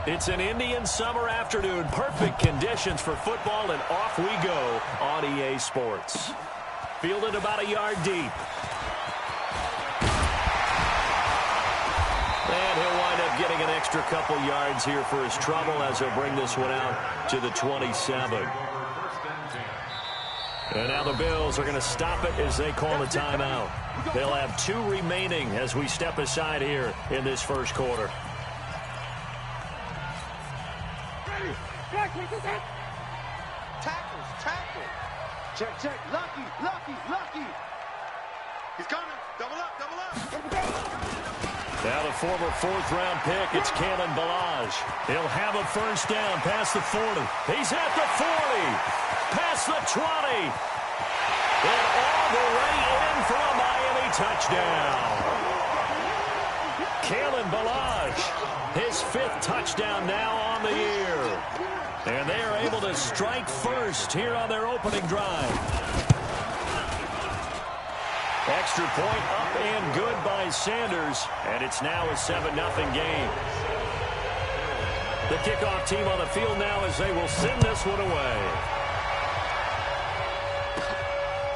It's an Indian summer afternoon. Perfect conditions for football, and off we go on EA Sports. Fielded about a yard deep. And he'll wind up getting an extra couple yards here for his trouble as he'll bring this one out to the 27. And now the Bills are going to stop it as they call the timeout. They'll have 2 remaining as we step aside here in this first quarter. Tackle. Check. Lucky. He's coming. Double up. Now the former 4th-round pick, it's Kalen Ballage. He'll have a first down past the 40. He's at the 40. Past the 20. And all the way in for a Miami touchdown. Kalen Ballage, his 5th touchdown now on the year. And they are able to strike first here on their opening drive. Extra point up and good by Sanders. And it's now a 7-0 game. The kickoff team on the field now as they will send this one away.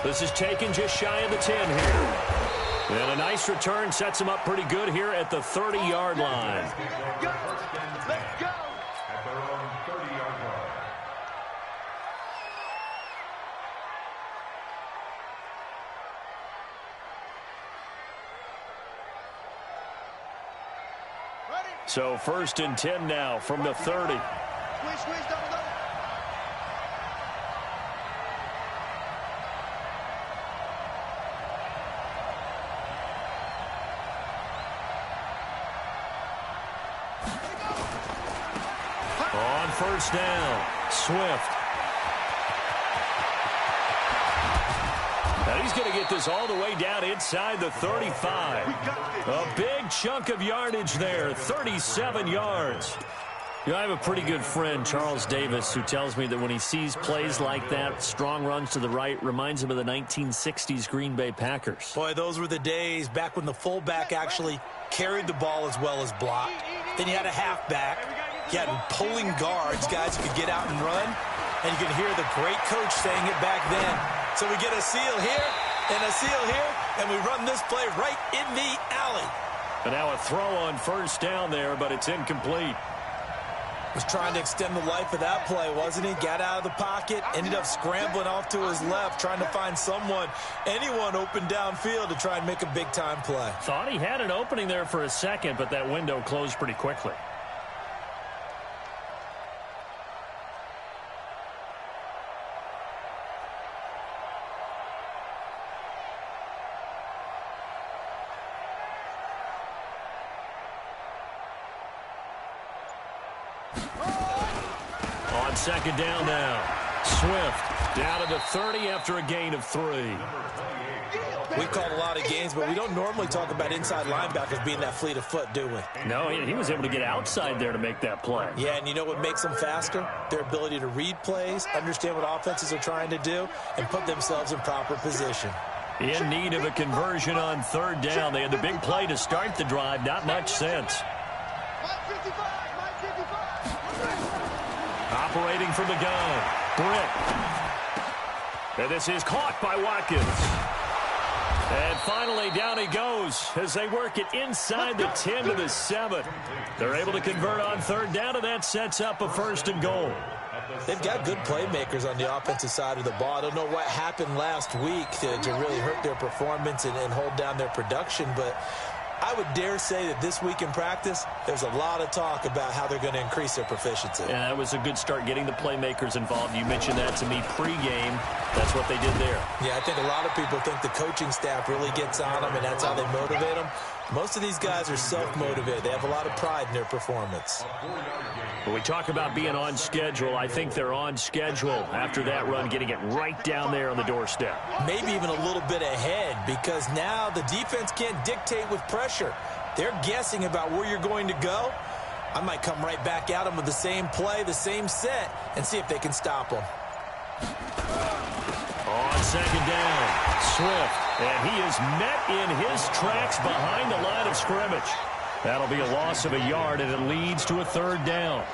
This is taken just shy of the 10 here. And a nice return sets him up pretty good here at the 30-yard line. Let's go. At their own 30-yard line. So 1st and 10 now from the 30. Squish, double. On first down, Swift. Now he's going to get this all the way down inside the 35. A big chunk of yardage there, 37 yards. You know, I have a pretty good friend, Charles Davis, who tells me that when he sees plays like that, strong runs to the right, reminds him of the 1960s Green Bay Packers. Boy, those were the days back when the fullback actually carried the ball as well as blocked. Then you had a halfback. You had pulling guards, guys who could get out and run. And you can hear the great coach saying it back then. So we get a seal here and a seal here, and we run this play right in the alley. And now a throw on first down there, but it's incomplete. Was trying to extend the life of that play, wasn't he? Got out of the pocket, ended up scrambling off to his left, trying to find anyone open downfield to try and make a big-time play. Thought he had an opening there for a second, but that window closed pretty quickly. On second down now, Swift down to the 30 after a gain of 3. We've called a lot of games, but we don't normally talk about inside linebackers being that fleet of foot, do we? No, he was able to get outside there to make that play. Yeah, and you know what makes them faster? Their ability to read plays, understand what offenses are trying to do, and put themselves in proper position. In need of a conversion on 3rd down. They had the big play to start the drive. Not much sense. Operating from the gun, Britt. And this is caught by Watkins. And finally, down he goes as they work it inside the 10 to the 7. They're able to convert on 3rd down, and that sets up a 1st and goal. They've got good playmakers on the offensive side of the ball. I don't know what happened last week to really hurt their performance and hold down their production, but I would dare say that this week in practice, there's a lot of talk about how they're going to increase their proficiency. Yeah, that was a good start, getting the playmakers involved. You mentioned that to me pregame. That's what they did there. Yeah, I think a lot of people think the coaching staff really gets on them, and that's how they motivate them. Most of these guys are self-motivated. They have a lot of pride in their performance. When we talk about being on schedule, I think they're on schedule after that run, getting it right down there on the doorstep. Maybe even a little bit ahead, because now the defense can't dictate with pressure. They're guessing about where you're going to go. I might come right back at them with the same play, the same set, and see if they can stop them. On second down, Swift, and he is met in his tracks behind the line of scrimmage. That'll be a loss of a yard, and it leads to a third down.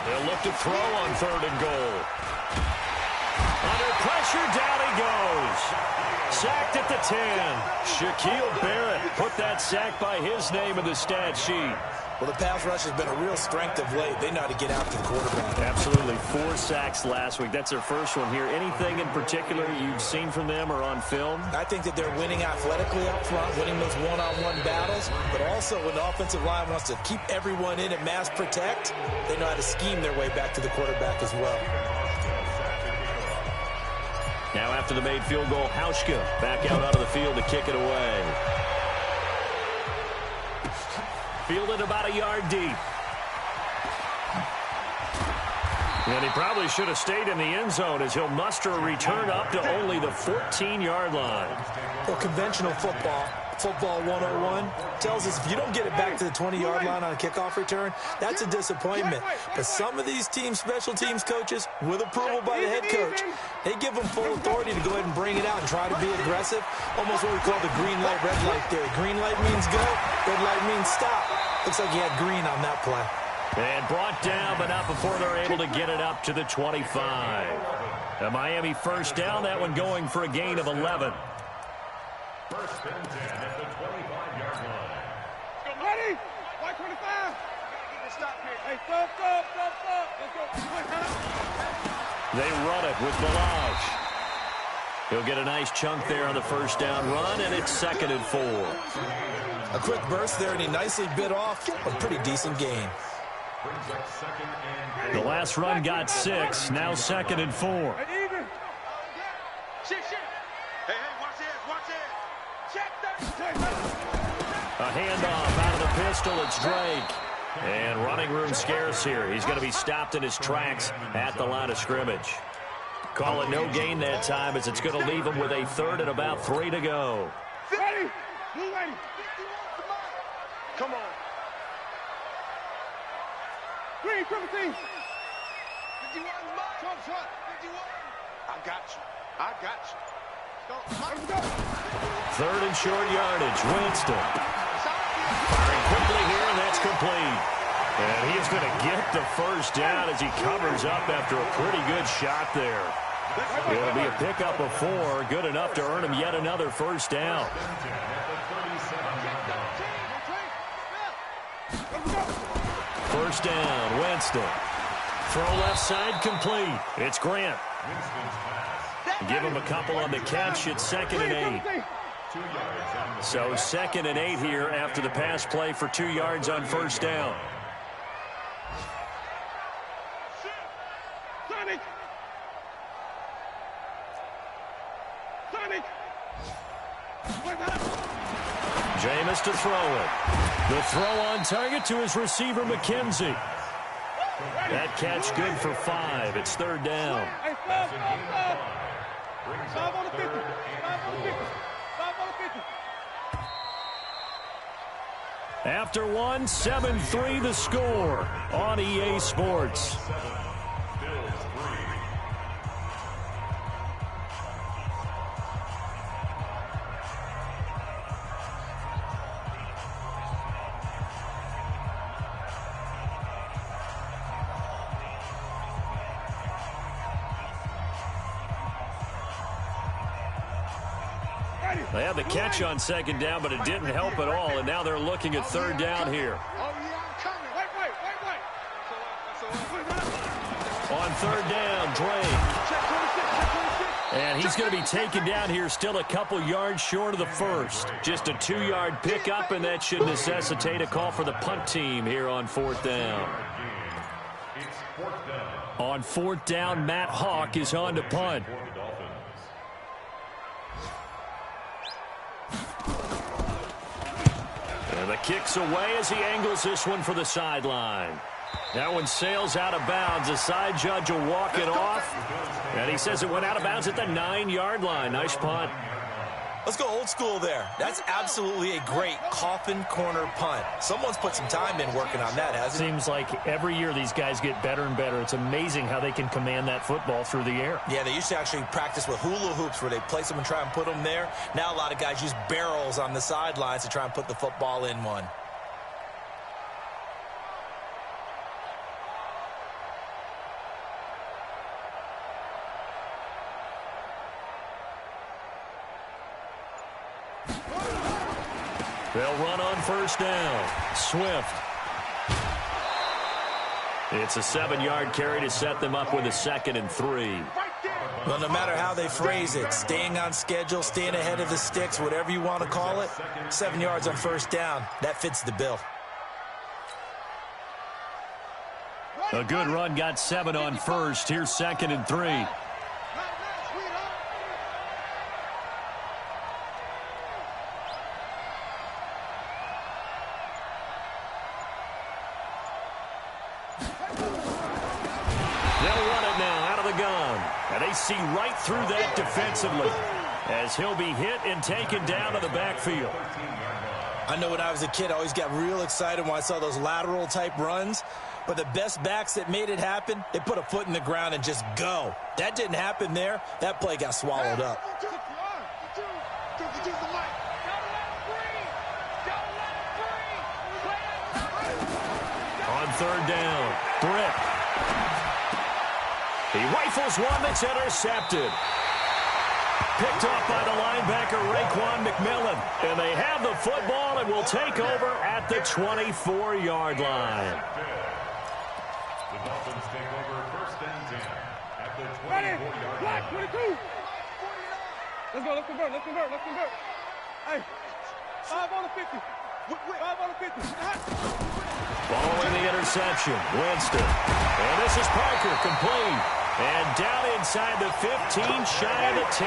They'll look to throw on 3rd and goal. Under pressure, down he goes. Sacked at the 10. Shaquille Barrett put that sack by his name in the stat sheet. Well, the pass rush has been a real strength of late. They know how to get out to the quarterback. Absolutely. 4 sacks last week. That's their first one here. Anything in particular you've seen from them or on film? I think that they're winning athletically up front, winning those one-on-one battles, but also when the offensive line wants to keep everyone in and mass protect, they know how to scheme their way back to the quarterback as well. Now after the made field goal, Hauschka back out onto the field to kick it away. Fielded about a yard deep. And he probably should have stayed in the end zone as he'll muster a return up to only the 14-yard line. Well, conventional football 101, tells us if you don't get it back to the 20-yard line on a kickoff return, that's a disappointment. But some of these teams, special teams coaches, with approval by the head coach, they give them full authority to go ahead and bring it out and try to be aggressive. Almost what we call the green light, red light theory. Green light means go, red light means stop. Looks like he had green on that play. And brought down, but not before they're able to get it up to the 25. A Miami first down, that one going for a gain of 11. First and 10 at the 25-yard line. Ready? White 25. Hey, stop. Let's go. They run it with Balaj. He'll get a nice chunk there on the first down run, and it's 2nd and 4. A quick burst there, and he nicely bit off a pretty decent gain. The last run got 6, now 2nd and 4. Shit. Hey, watch this. Check that. A handoff out of the pistol. It's Drake. And running room scarce here. He's going to be stopped in his tracks at the line of scrimmage. Call it no gain that time as it's going to leave him with a 3rd and about 3 to go. Ready? Move ready. Come on. 3, 17. 51. Shot. 51. I got you. Go. 3rd and short yardage. Winston. Firing quickly here, and that's complete. And he is going to get the first down as he covers up after a pretty good shot there. It'll be a pickup of 4, good enough to earn him yet another first down. First down, Winston. Throw left side complete. It's Grant. Give him a couple on the catch. It's 2nd and 8. So 2nd and 8 here after the pass play for 2 yards on first down. Jameis to throw it. The throw on target to his receiver, McKenzie. That catch good for 5. It's 3rd down. After 1, 7-3 the score on EA Sports. They had the catch on 2nd down, but it didn't help at all, and now they're looking at 3rd down here. On 3rd down, Drake. And he's going to be taken down here still a couple yards short of the first. Just a 2-yard pickup, and that should necessitate a call for the punt team here on 4th down. On 4th down, Matt Hawk is on to punt. And the kick's away as he angles this one for the sideline. That one sails out of bounds. The side judge will walk it off. And he says it went out of bounds at the 9-yard line. Nice punt. Let's go old school there. That's absolutely a great coffin corner punt. Someone's put some time in working on that, hasn't it? Seems like every year these guys get better and better. It's amazing how they can command that football through the air. Yeah, they used to actually practice with hula hoops where they place them and try and put them there. Now a lot of guys use barrels on the sidelines to try and put the football in one. They'll run on first down. Swift. It's a 7-yard carry to set them up with a 2nd and 3. Well, no matter how they phrase it, staying on schedule, staying ahead of the sticks, whatever you want to call it, 7 yards on first down, that fits the bill. A good run got 7 on first. Here's 2nd and 3. And they see right through that defensively as he'll be hit and taken down to the backfield. I know when I was a kid, I always got real excited when I saw those lateral type runs. But the best backs that made it happen, they put a foot in the ground and just go. That didn't happen there. That play got swallowed up. On third down, Britt. He rifles one that's intercepted. Picked off by the linebacker, Raekwon McMillan. And they have the football and will take over at the 24-yard line. The Dolphins take over 1st and 10 at the 24-yard line. 22. Let's convert. Hey, 5 on the 50. 5 on the 50. Following the interception, Winston. And this is Parker, complete. And down inside the 15, shy of the 10.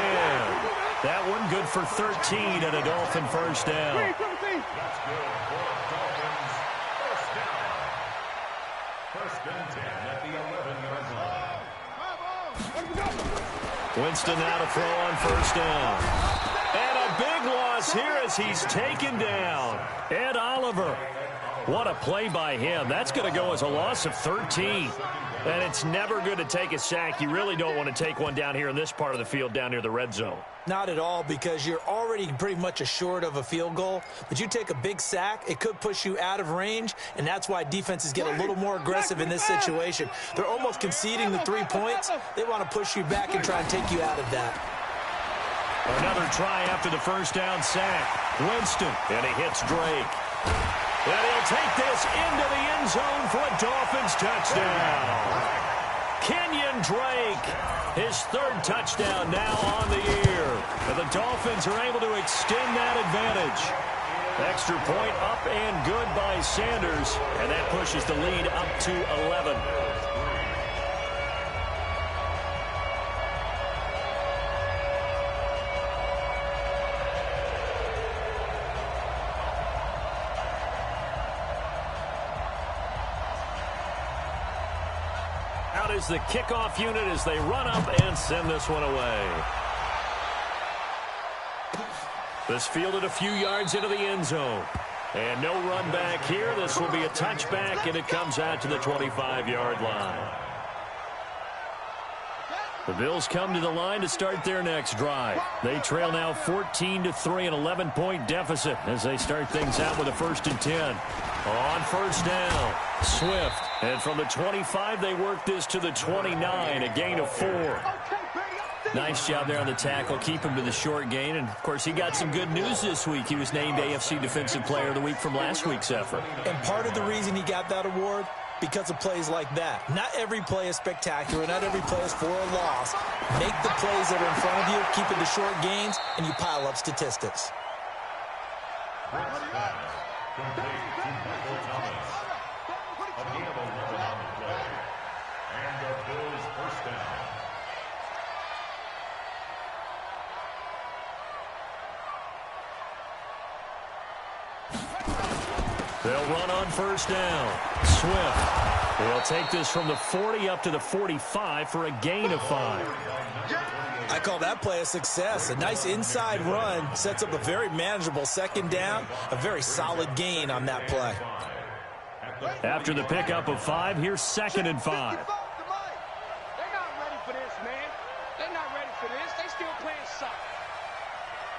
That one good for 13 and a Dolphin first down. That's good for Dolphins. First down. 1st and 10 at the 11-yard line. Winston now to throw on first down. And a big loss here as he's taken down. Ed Oliver. What a play by him. That's going to go as a loss of 13. And it's never good to take a sack. You really don't want to take one down here in this part of the field down near the red zone. Not at all, because you're already pretty much assured of a field goal. But you take a big sack, it could push you out of range, and that's why defenses get a little more aggressive in this situation. They're almost conceding the 3 points. They want to push you back and try and take you out of that. Another try after the first down sack. Winston, and he hits Drake. And he'll take this into the end zone for a Dolphins touchdown. Kenyon Drake, his 3rd touchdown now on the year. And the Dolphins are able to extend that advantage. Extra point up and good by Sanders. And that pushes the lead up to 11. Out is the kickoff unit as they run up and send this one away. This fielded a few yards into the end zone. And no run back here. This will be a touchback, and it comes out to the 25-yard line. The Bills come to the line to start their next drive. They trail now 14-3, an 11-point deficit as they start things out with a 1st and 10. On first down, Swift. And from the 25, they work this to the 29, a gain of 4. Nice job there on the tackle. Keep him to the short gain. And, of course, he got some good news this week. He was named AFC Defensive Player of the Week from last week's effort. And part of the reason he got that award, because of plays like that. Not every play is spectacular. Not every play is for a loss. Make the plays that are in front of you, keep it to short gains, and you pile up statistics. They'll run on first down. Swift will take this from the 40 up to the 45 for a gain of 5. I call that play a success. A nice inside run sets up a very manageable second down, a very solid gain on that play. After the pickup of 5, here's 2nd and 5. They're not ready for this, man. They're not ready for this. They still playing soccer.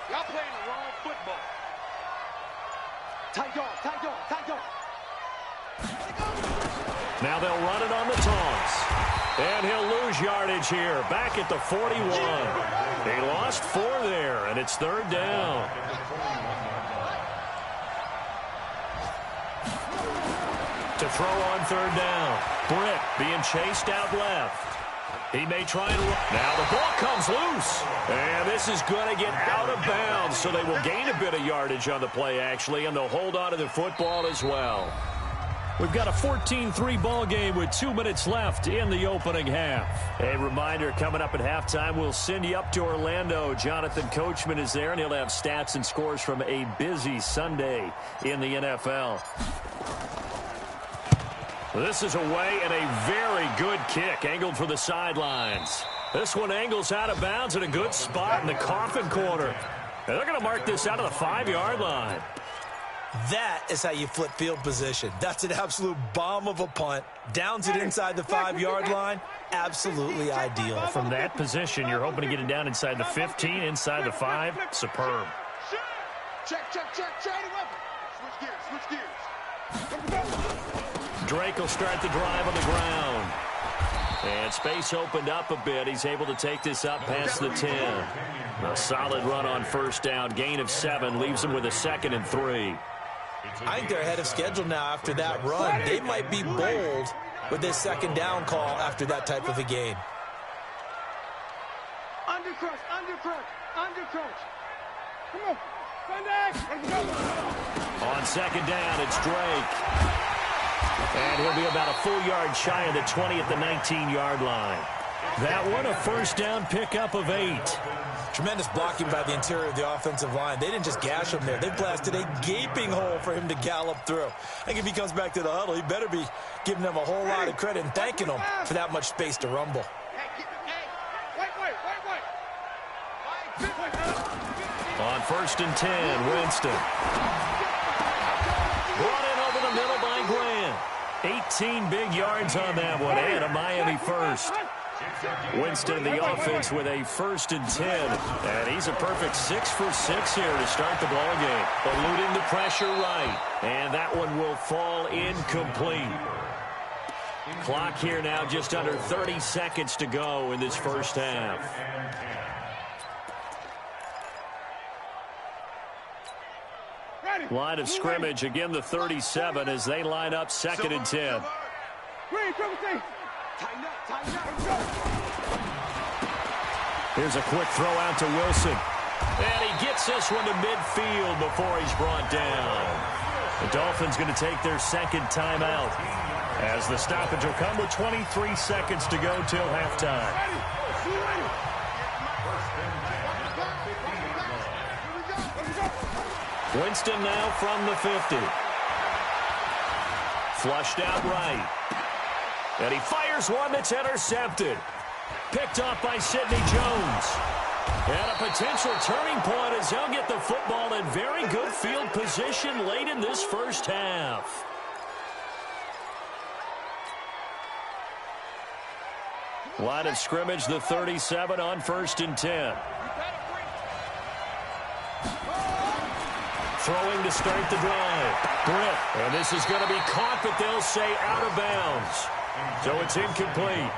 Y'all playing the wrong football. Tight dog, tight dog, tight dog. Now they'll run it on the toss. And he'll lose yardage here. Back at the 41. He lost 4 there, and it's 3rd down. To throw on 3rd down. Britt being chased out left. He may try and run. Now the ball comes loose. And this is going to get out of bounds, so they will gain a bit of yardage on the play, actually, and they'll hold on to the football as well. We've got a 14-3 ball game with 2 minutes left in the opening half. A reminder, coming up at halftime, we'll send you up to Orlando. Jonathan Coachman is there, and he'll have stats and scores from a busy Sunday in the NFL. This is away and a very good kick, angled for the sidelines. This one angles out of bounds in a good spot in the coffin corner. And they're going to mark this out of the 5-yard line. That is how you flip field position. That's an absolute bomb of a punt. Downs it inside the 5-yard line. Absolutely ideal. From that position, you're hoping to get it down inside the 15, inside the 5. Superb. Check, check, check, check. Switch gears, switch gears. Drake will start the drive on the ground. And space opened up a bit. He's able to take this up past the 10. A solid run on 1st down. Gain of 7 leaves him with a 2nd and 3. I think they're ahead of schedule now after that run. They might be bold with this 2nd down call after that type of a gain. Undercrush, undercrush, undercrush. Come on. Sunday. On 2nd down, it's Drake. And he'll be about a full yard shy of the 20 at the 19-yard line. That one, a 1st down pickup of 8. Tremendous blocking by the interior of the offensive line. They didn't just gash him there. They blasted a gaping hole for him to gallop through. I think if he comes back to the huddle, he better be giving them a whole lot of credit and thanking them for that much space to rumble. On 1st and 10, Winston. Brought in over the middle by Grant. 18 big yards on that one, and a Miami first. Winston, the offense, with a 1st and 10. And he's a perfect 6 for 6 here to start the ball game. Eluding the pressure right. And that one will fall incomplete. Clock here now just under 30 seconds to go in this 1st half. Line of scrimmage, again the 37 as they line up 2nd and 10. Here's a quick throw out to Wilson. And he gets this one to midfield before he's brought down. The Dolphins going to take their 2nd timeout as the stoppage will come with 23 seconds to go till halftime. Winston now from the 50. Flushed out right. And he fires one that's intercepted. Picked off by Sidney Jones. And a potential turning point as he'll get the football in very good field position late in this 1st half. Line of scrimmage, the 37 on 1st and 10. Throwing to start the drive. Britt. And this is going to be caught, but they'll say out of bounds. So it's incomplete.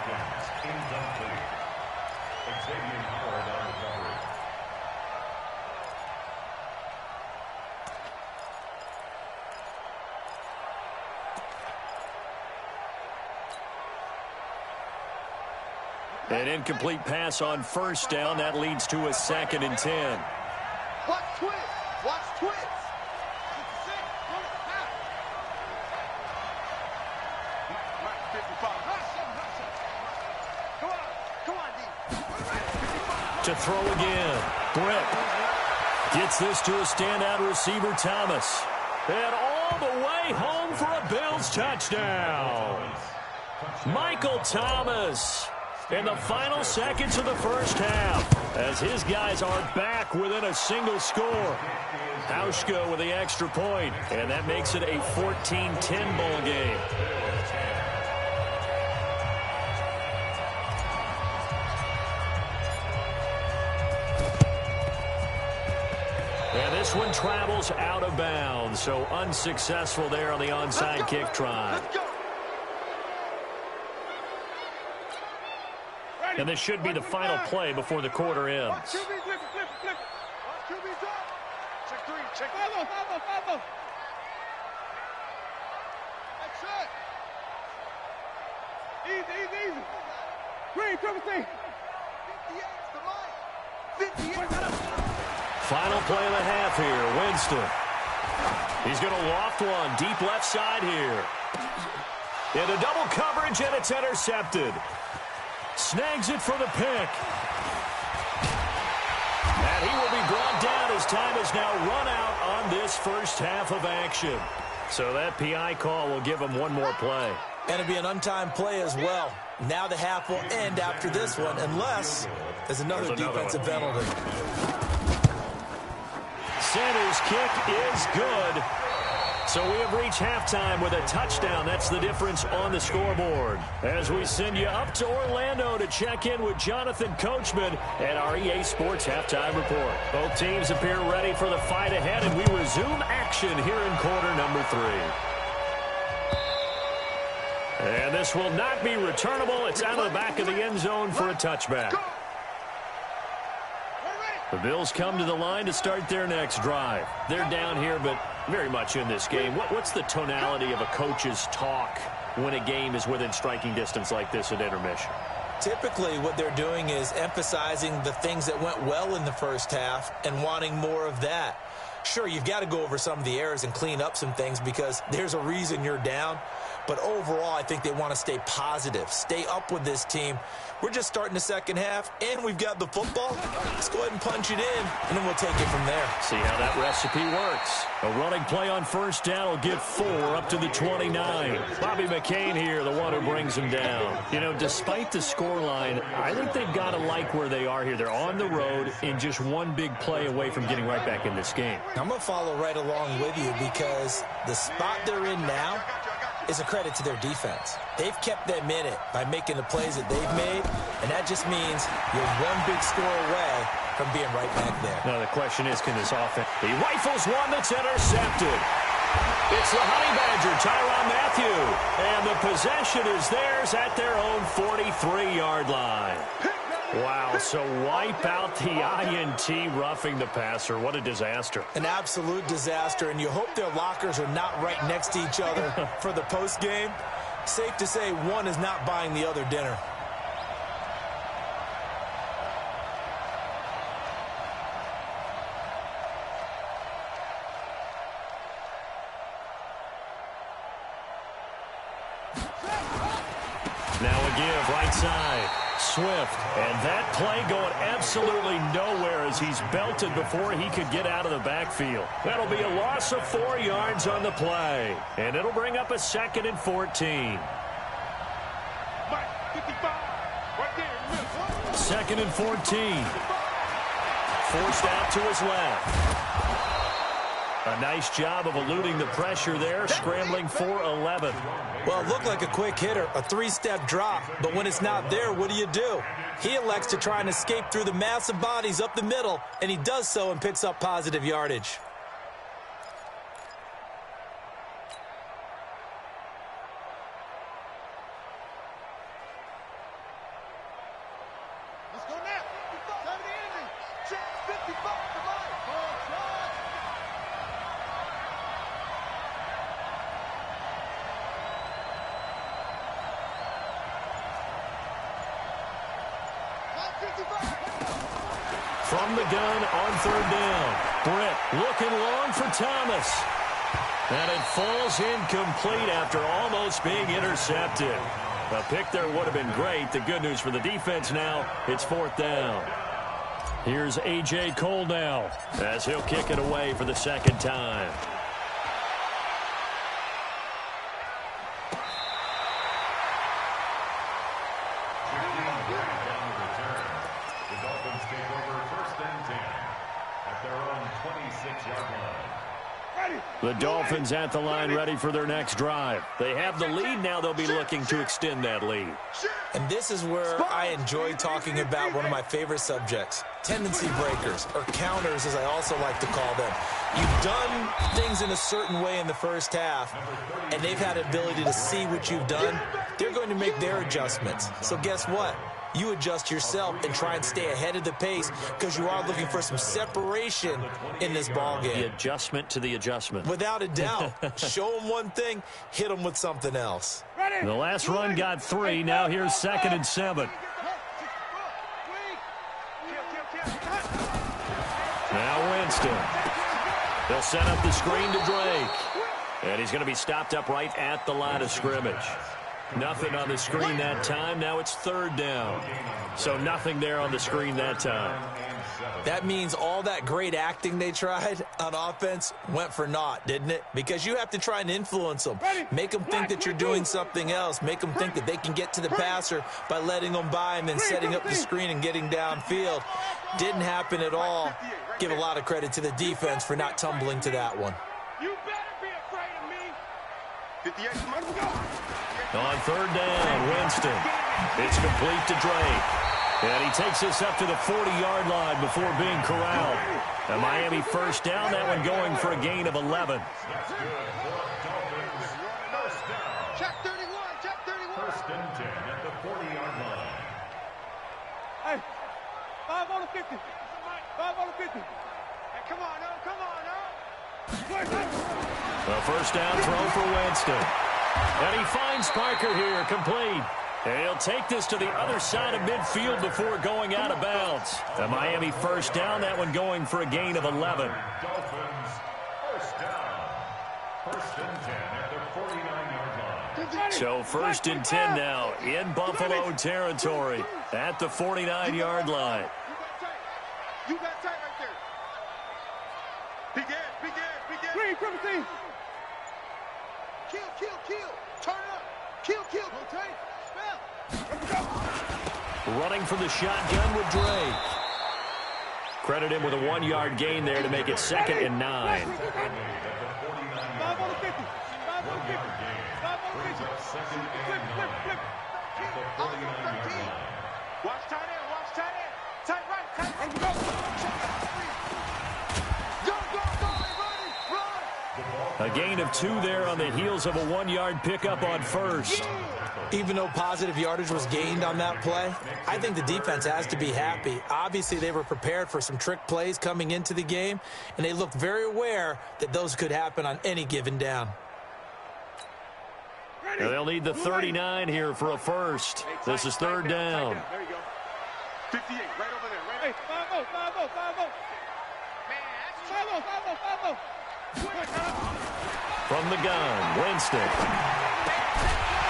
An incomplete pass on 1st down. That leads to a 2nd and 10. Watch twist. Watch twist. To throw again. Britt gets this to a standout receiver, Thomas. And all the way home for a Bills touchdown. Michael Thomas in the final seconds of the first half, as his guys are back within a single score. Hauschka with the extra point, and that makes it a 14-10 ball game. And this one travels out of bounds, so unsuccessful there on the onside kick try. And this should be the final play before the quarter ends. Easy. Green, triple C. Final play of the half here, Winston. He's going to loft one, deep left side here. Into double coverage, and it's intercepted. Snags it for the pick. And he will be brought down as time has now run out on this first half of action. So that PI call will give him one more play. And it'll be an untimed play as well. Now the half will end after this one, unless there's another defensive penalty. Sanders' kick is good. So we have reached halftime with a touchdown. That's the difference on the scoreboard. As we send you up to Orlando to check in with Jonathan Coachman at our EA Sports Halftime Report. Both teams appear ready for the fight ahead, and we resume action here in quarter number 3. And this will not be returnable. It's out of the back of the end zone for a touchback. The Bills come to the line to start their next drive. They're down here, but very much in this game. What's the tonality of a coach's talk when a game is within striking distance like this at intermission? Typically, what they're doing is emphasizing the things that went well in the first half and wanting more of that. Sure, you've got to go over some of the errors and clean up some things because there's a reason you're down. But overall, I think they want to stay positive, stay up with this team. We're just starting the second half, and we've got the football. Let's go ahead and punch it in, and then we'll take it from there. See how that recipe works. A running play on first down will get 4 up to the 29. Bobby McCain here, the one who brings him down. You know, despite the scoreline, I think they've got to like where they are here. They're on the road and just one big play away from getting right back in this game. I'm going to follow right along with you because the spot they're in now is a credit to their defense. They've kept them in it by making the plays that they've made, and that just means you're one big score away from being right back there. Now the question is, can this offense... He rifles one that's intercepted. It's the Honey Badger, Tyrann Mathieu, and the possession is theirs at their own 43-yard line. Wow, so wipe out the INT roughing the passer. What a disaster. An absolute disaster, and you hope their lockers are not right next to each other for the postgame. Safe to say one is not buying the other dinner. Now a give right side. Swift, and that play going absolutely nowhere as he's belted before he could get out of the backfield. That'll be a loss of 4 yards on the play, and it'll bring up a 2nd and 14. 2nd and 14. Forced out to his left. A nice job of eluding the pressure there, scrambling for 11. Well, it looked like a quick hitter, a 3-step drop, but when it's not there, what do? He elects to try and escape through the massive bodies up the middle, and he does so and picks up positive yardage. Let's go now. Cover the enemy. Check 55 to life. From the gun on 3rd down. Britt looking long for Thomas. And it falls incomplete after almost being intercepted. A pick there would have been great. The good news for the defense now, it's 4th down. Here's A.J. Cole now as he'll kick it away for the 2nd time. The Dolphins at the line ready for their next drive. They have the lead. Now they'll be looking to extend that lead. And this is where I enjoy talking about one of my favorite subjects, tendency breakers, or counters as I also like to call them. You've done things in a certain way in the first half, and they've had the ability to see what you've done. They're going to make their adjustments. So guess what? You adjust yourself and try and stay ahead of the pace because you are looking for some separation in this ball game. The adjustment to the adjustment. Without a doubt. Show them one thing, hit them with something else. The last run got 3. Now here's 2nd and 7. Now Winston. They'll set up the screen to Drake. And he's going to be stopped up right at the line of scrimmage. Nothing on the screen that time. Now it's 3rd down. So nothing there on the screen that time. That means all that great acting they tried on offense went for naught, didn't it? Because you have to try and influence them. Make them think that you're doing something else. Make them think that they can get to the passer by letting them by and then setting up the screen and getting downfield. Didn't happen at all. Give a lot of credit to the defense for not tumbling to that one. You better be afraid of me. 58, let's go. On 3rd down, Winston. It's complete to Drake. And he takes this up to the 40-yard line before being corralled. A Miami 1st down, that one going for a gain of 11. Check 31, check 31. 1st and 10 at the 40-yard line. Hey, 5 on the 50. 5 on the 50. Hey, come on now, come on now. A 1st down throw for Winston. And he finds Parker here, complete. And he'll take this to the other side of midfield before going out of bounds. The Miami 1st down, that one going for a gain of 11. Dolphins 1st down. 1st and 10 at the 49-yard line. So 1st and 10 now in Buffalo territory at the 49-yard line. You got tight right there. Begin. Green, 17. Kill. Turn up. Kill. Rotate. Spell. Running for the shotgun with Drake. Credit him with a 1-yard gain there to make it 2nd and 9. 5 on the 50. 5 on the 50. 5 on the 50. Flip. At the 49-yard line. Watch tight end. Tight right. Go. Run. A gain of 2 there on the heels of a 1-yard pickup on 1st. Even though positive yardage was gained on that play, I think the defense has to be happy. Obviously, they were prepared for some trick plays coming into the game, and they looked very aware that those could happen on any given down. Now they'll need the 39 here for a 1st. This is 3rd down. There you go. 58, right over there. Hey, 5-0. Man, that's 5-0. From the gun, Winston.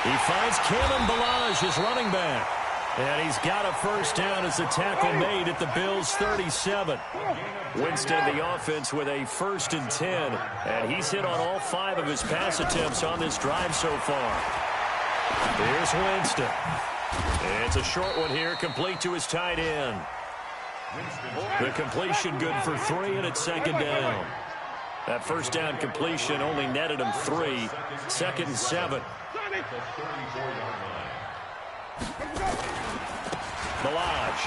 He finds Kalen Ballage, his running back. And he's got a 1st down as the tackle made at the Bills' 37. Winston, the offense, with a 1st and 10. And he's hit on all 5 of his pass attempts on this drive so far. Here's Winston. It's a short one here, complete to his tight end. The completion good for 3, and it's 2nd down. That 1st down completion only netted him 3. 2nd and 7. Ballage.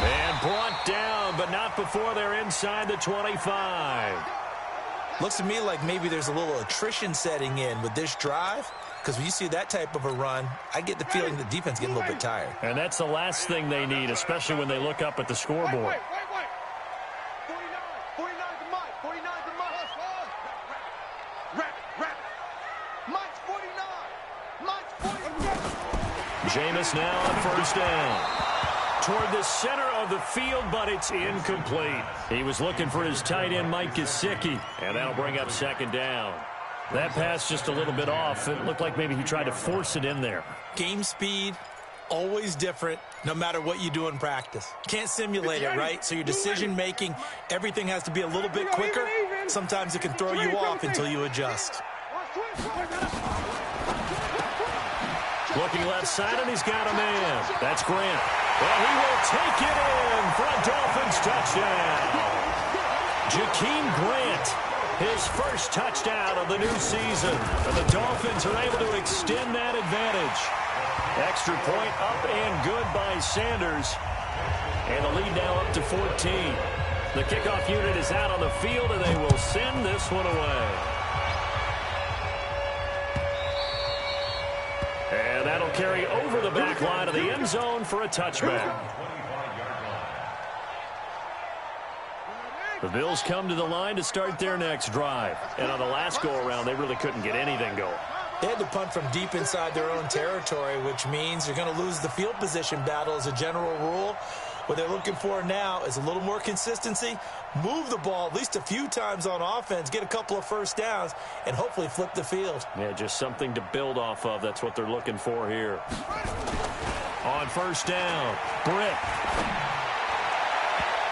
And brought down, but not before they're inside the 25. Looks to me like maybe there's a little attrition setting in with this drive, because when you see that type of a run, I get the feeling the defense getting a little bit tired. And that's the last thing they need, especially when they look up at the scoreboard. Wait. 49 to Mike. 49 to Mike. Rap. Mike's 49. Mike's 49. Jameis now on 1st down. Toward the center of the field, but it's incomplete. He was looking for his tight end, Mike Gesicki, and that'll bring up 2nd down. That pass just a little bit off. It looked like maybe he tried to force it in there. Game speed, always different, no matter what you do in practice. Can't simulate it, right? So your decision-making, everything has to be a little bit quicker. Sometimes it can throw you off until you adjust. Looking left side, and he's got a man. That's Grant. And he will take it in for a Dolphins touchdown. Jakeem Grant, his first touchdown of the new season. And the Dolphins are able to extend that advantage. Extra point up and good by Sanders. And the lead now up to 14. The kickoff unit is out on the field, and they will send this one away. And that'll carry over the back line of the end zone for a touchback. The Bills come to the line to start their next drive. And on the last go-around, they really couldn't get anything going. They had to punt from deep inside their own territory, which means you're going to lose the field position battle as a general rule. What they're looking for now is a little more consistency, move the ball at least a few times on offense, get a couple of first downs, and hopefully flip the field. Yeah, just something to build off of. That's what they're looking for here. On first down, Britt.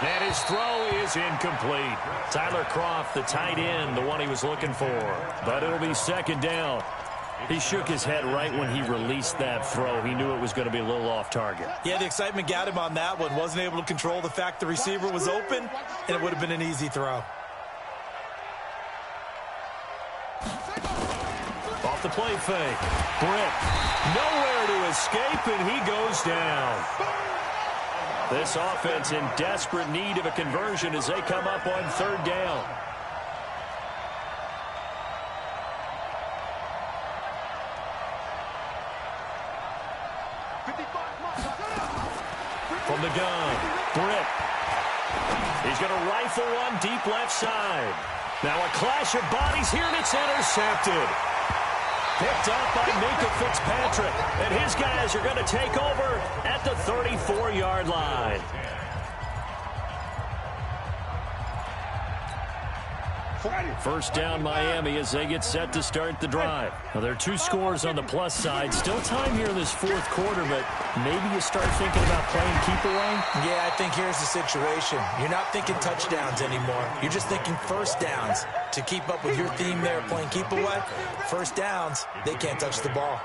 And his throw is incomplete. Tyler Kroft, the tight end, the one he was looking for. But it'll be second down. He shook his head right when he released that throw. He knew it was going to be a little off target. Yeah, the excitement got him on that one. Wasn't able to control the fact the receiver was open, and it would have been an easy throw. Off the play fake. Britt, nowhere to escape, and he goes down. This offense in desperate need of a conversion as they come up on third down. From the gun, Britt. He's going to rifle one deep left side. Now a clash of bodies here, and it's intercepted. Picked up by Minka Fitzpatrick. And his guys are going to take over at the 34-yard line. First down, Miami, as they get set to start the drive. Now, there are two scores on the plus side. Still time here in this fourth quarter, but maybe you start thinking about playing keep away? Yeah, I think here's the situation. You're not thinking touchdowns anymore. You're just thinking first downs. To keep up with your theme there, playing keep away, first downs, they can't touch the ball.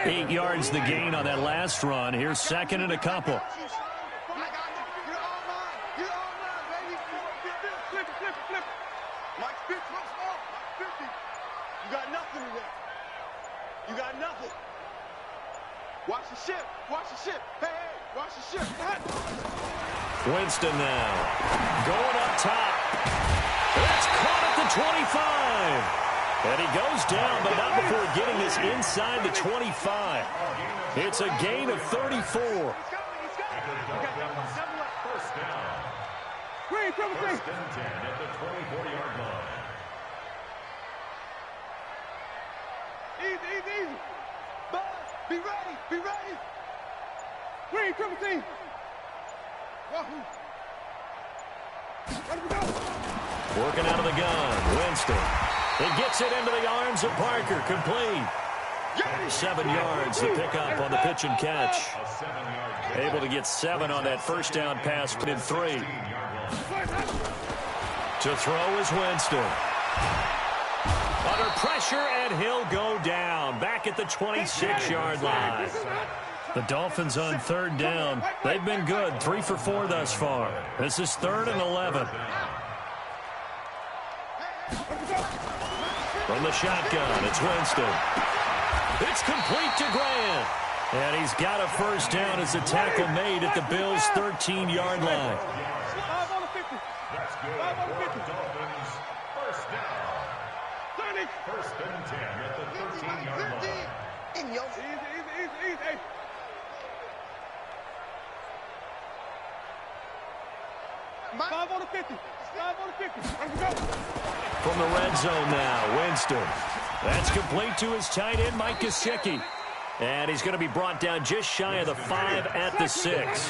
8 yards the gain on that last run. Here's second and a couple. You got nothing. Watch the ship. Watch the ship. Hey, hey, watch the ship. Winston now. Going up top. That's caught at the 25. And he goes down, but not before getting this inside the 25. It's a gain of 34. First down. First and 10 at the 24-yard line. Easy. Buzz, be ready. Green, triple team. Wahoo. Let him go. Working out of the gun. Winston. He gets it into the arms of Parker. Complete. 7 yards to pick up on the pitch and catch. Able to get 7 on that first down pass, put in 3. To throw is Winston. Under pressure, and he'll go down. Back at the 26-yard line. The Dolphins on third down. They've been good. 3 for 4 thus far. This is 3rd and 11. From the shotgun, it's Winston. It's complete to Grant. And he's got a first down as a tackle made at the Bills' 13-yard line. That's good for the Dolphins. First down. First and 10 at the 13-yard line. Easy. Five on the 50. Let him go. From the red zone now, Winston. That's complete to his tight end, Mike Gesicki. And he's going to be brought down just shy of the 5 at the 6.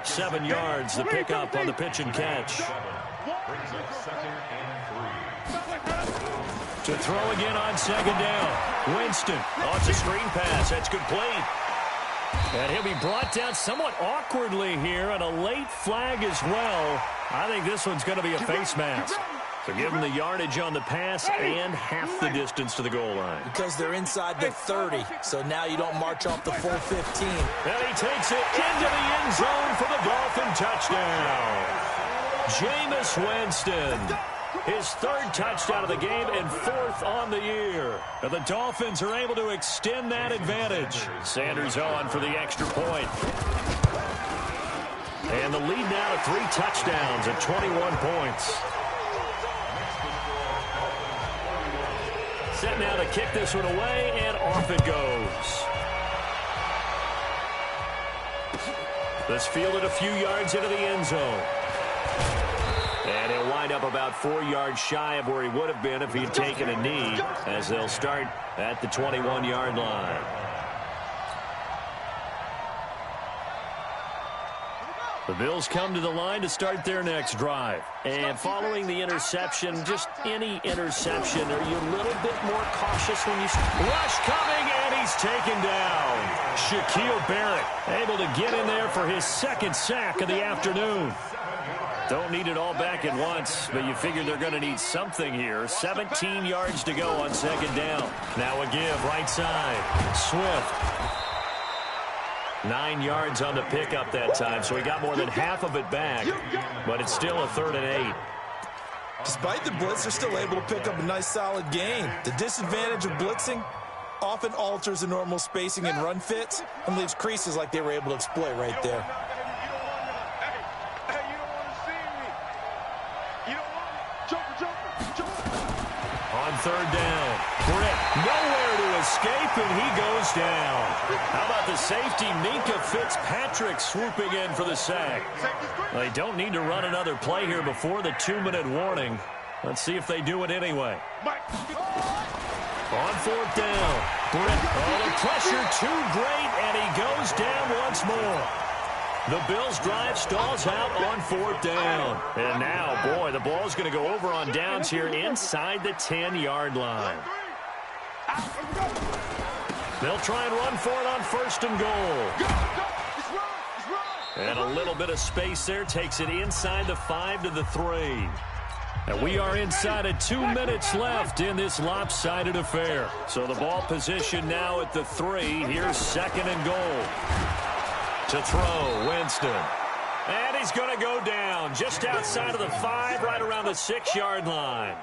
7 yards, the pickup on the pitch and catch. Brings up second and 3. To throw again on second down. Winston. Oh, it's a screen pass. That's complete. And he'll be brought down somewhat awkwardly here, and a late flag as well. I think this one's going to be a face mask. So give him the yardage on the pass and half the distance to the goal line. Because they're inside the 30, so now you don't march off the full 15. And he takes it into the end zone for the Dolphin touchdown. Jameis Winston. His third touchdown of the game and fourth on the year. And the Dolphins are able to extend that advantage. Sanders on for the extra point. And the lead now to 3 touchdowns at 21 points. Set now to kick this one away, and off it goes. This fielded a few yards into the end zone. And he'll wind up about 4 yards shy of where he would have been if he'd taken a knee, as they'll start at the 21-yard line. The Bills come to the line to start their next drive. And following the interception, just any interception, are you a little bit more cautious when you... Rush coming, and he's taken down. Shaquille Barrett able to get in there for his second sack of the afternoon. Don't need it all back at once, but you figure they're going to need something here. 17 yards to go on second down. Now a give, right side. Swift. 9 yards on the pickup that time, so he got more than half of it back, but it's still a 3rd and 8. Despite the blitz, they're still able to pick up a nice, solid gain. The disadvantage of blitzing often alters the normal spacing and run fits and leaves creases like they were able to exploit right there. On third down, Britt nowhere to escape, and he goes down. How about the safety, Minka Fitzpatrick, swooping in for the sack? They don't need to run another play here before the 2-minute warning. Let's see if they do it anyway. On fourth down, Britt, the pressure too great, and he goes down once more. The Bills' drive stalls out on fourth down. And now, boy, the ball's going to go over on downs here inside the 10-yard line. They'll try and run for it on first and goal. And a little bit of space there takes it inside the 5 to the 3. And we are inside of 2 minutes left in this lopsided affair. So the ball position now at the 3. Here's second and goal. To throw, Winston. And he's going to go down just outside of the 5, right around the 6-yard line.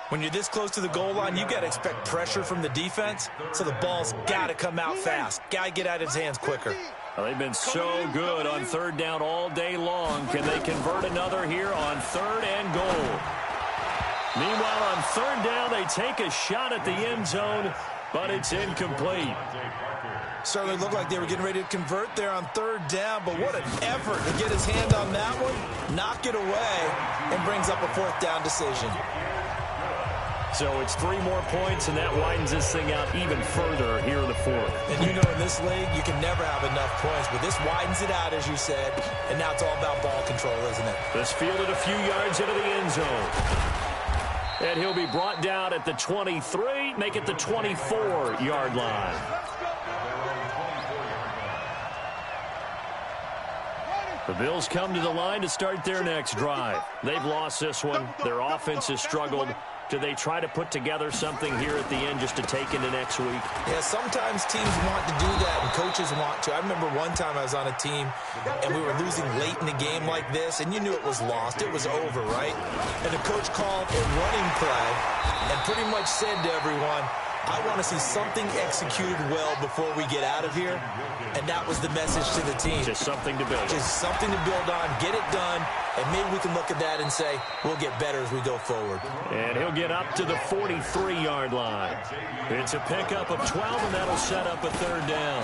When you're this close to the goal line, you got to expect pressure from the defense, so the ball's got to come out fast. Got to get out of his hands quicker. Well, they've been so good on third down all day long. Can they convert another here on 3rd and goal? Meanwhile, on 3rd down, they take a shot at the end zone, but it's incomplete. Certainly looked like they were getting ready to convert there on 3rd down, but what an effort to get his hand on that one, knock it away, and brings up a 4th down decision. So it's 3 more points, and that widens this thing out even further here in the 4th. And you know in this league, you can never have enough points, but this widens it out, as you said, and now it's all about ball control, isn't it? This fielded a few yards into the end zone. And he'll be brought down at the 23, make it the 24-yard line. The Bills come to the line to start their next drive. They've lost this one. Their offense has struggled. Do they try to put together something here at the end just to take into next week? Yeah, sometimes teams want to do that and coaches want to. I remember one time I was on a team and we were losing late in the game like this, and you knew it was lost. It was over, right? And the coach called a running play and pretty much said to everyone, I want to see something executed well before we get out of here. And that was the message to the team. Just something to build on. Just something to build on, get it done, and maybe we can look at that and say, we'll get better as we go forward. And he'll get up to the 43-yard line. It's a pickup of 12, and that'll set up a 3rd down.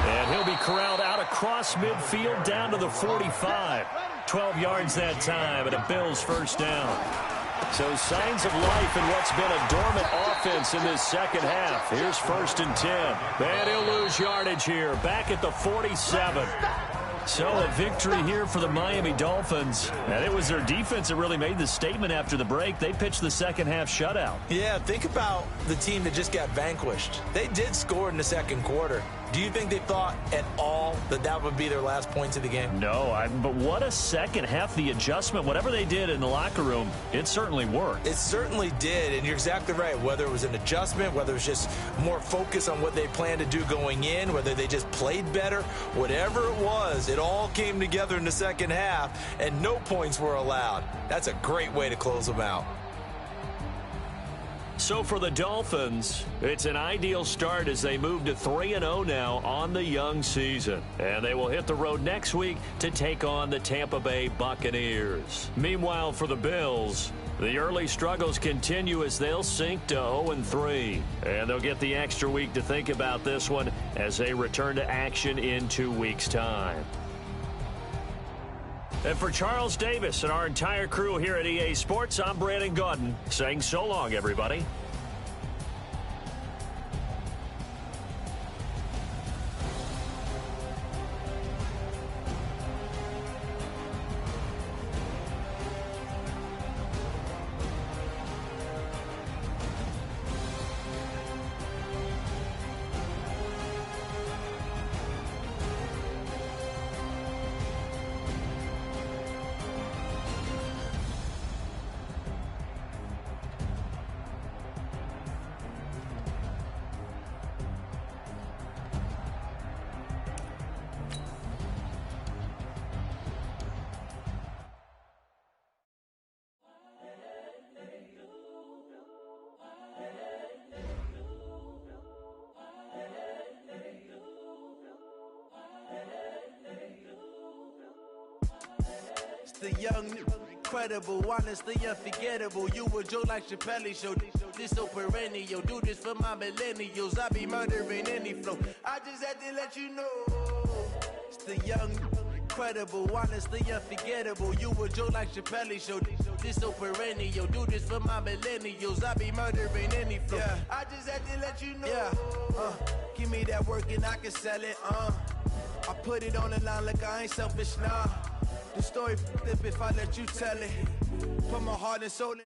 And he'll be corralled out across midfield down to the 45. 12 yards that time, and a Bills 1st down. So signs of life in what's been a dormant offense in this second half. Here's 1st and 10. And he'll lose yardage here, back at the 47. So a victory here for the Miami Dolphins. And it was their defense that really made the statement after the break. They pitched the second half shutout. Yeah, think about the team that just got vanquished. They did score in the second quarter, Do you think they thought at all that that would be their last points of the game? No, but what a second half. The adjustment, whatever they did in the locker room, it certainly worked. It certainly did, and you're exactly right. Whether it was an adjustment, whether it was just more focus on what they planned to do going in, whether they just played better, whatever it was, it all came together in the second half, and no points were allowed. That's a great way to close them out. So for the Dolphins, it's an ideal start as they move to 3-0 now on the young season. And they will hit the road next week to take on the Tampa Bay Buccaneers. Meanwhile, for the Bills, the early struggles continue as they'll sink to 0-3. And they'll get the extra week to think about this one as they return to action in 2 weeks' time. And for Charles Davis and our entire crew here at EA Sports, I'm Brandon Gaudin saying so long, everybody. The young, incredible, honestly unforgettable. You a Joe like Chappelle show. This so perennial. Do this for my millennials. I be murdering any flow. I just had to let you know. It's the young, incredible, honestly unforgettable. You a Joe like Chappelle show. This so perennial. Do this for my millennials. I be murdering any flow. Yeah. I just had to let you know. Yeah. Give me that work and I can sell it. I put it on the line like I ain't selfish, nah. The story flip if I let you tell it. Put my heart and soul in.